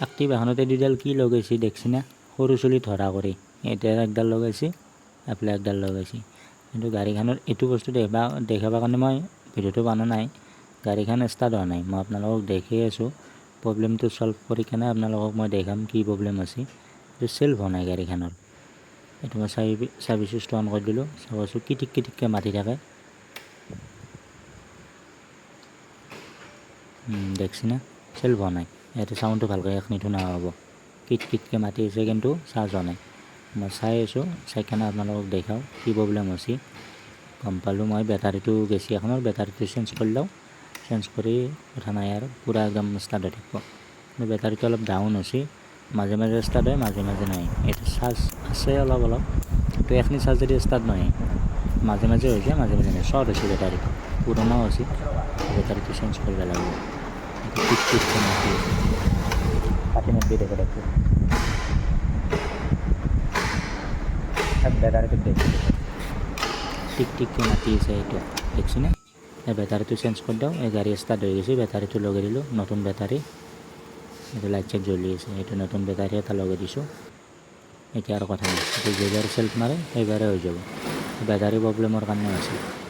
active এখনতে দুডাল কি লগাইছি দেখছি না সৰু চুলি ধৰা কৰি এতিয়া একডাল লগাইছি এফালে একডাল লগাইছি কিন্তু গাড়ীখনৰ এইটো বস্তু দেখাবৰ কাৰণে মই ভিডিঅ'টো বনোৱা নাই গাড়ীখন ষ্টাৰ্ট হোৱা নাই মই আপোনালোকক দেখি আছোঁ প্ৰব্লেমটো সলভ কৰি কেনে আপোনালোকক মই দেখাম কি প্ৰব্লেম আছে এইটো চেল্ফ হোৱা নাই গাড়ীখনৰ এইটো মই চাৰ্ভিচ সুইচটো অন কৰি দিলোঁ চাবচোন কিটিককৈ মাতি থাকে দেখছি না চেল্ফ হোৱা নাই ইয়াতে চাউণ্ডটো ভালকৈ এখনি শুনা হ'ব কিটকৈ মাতি আছে কিন্তু চাৰ্জ হোৱা নাই মই চাই আছোঁ চাই কেনে আপোনালোকক দেখাওঁ কি প্ৰব্লেম হৈছে গম পালোঁ মই বেটাৰীটো গেছি এখনৰ বেটাৰীটো চেঞ্জ কৰি লওঁ চেঞ্জ কৰি কথা নাই আৰু পূৰা একদম ষ্টাৰ্ট হৈ থাকিব কিন্তু বেটাৰীটো অলপ ডাউন হৈছে মাজে মাজে ষ্টাৰ্ট হয় মাজে মাজে নহয় এইটো চাৰ্জ আছে অলপ কিন্তু এখনি চাৰ্জ যদি ষ্টাৰ্ট নহয় মাজে মাজে হৈ যায় মাজে মাজে নহয় শ্বৰ্ট হৈছে বেটাৰীটো পুৰণাও হৈছে বেটাৰীটো চেঞ্জ কৰিব লাগিব কিটকৈ মাতি আছে কাটি মাতি দেখে দেখো বেটাৰীটো দেখি টিককৈ মাতি আছে এইটো দেখছি না এই বেটাৰীটো চেঞ্জ কৰি দিওঁ এই গাড়ী ষ্টাৰ্ট হৈ গৈছে বেটাৰীটো লগাই দিলোঁ নতুন বেটাৰী এইটো লাইট চাইট জ্বলি আছে এইটো নতুন বেটাৰী এটা লগাই দিছোঁ এতিয়া আৰু কথা নাই এইটো যেইবাৰ চেল্ফ মাৰে সেইবাৰে হৈ যাব বেটাৰী প্ৰব্লেমৰ কাৰণে হৈছে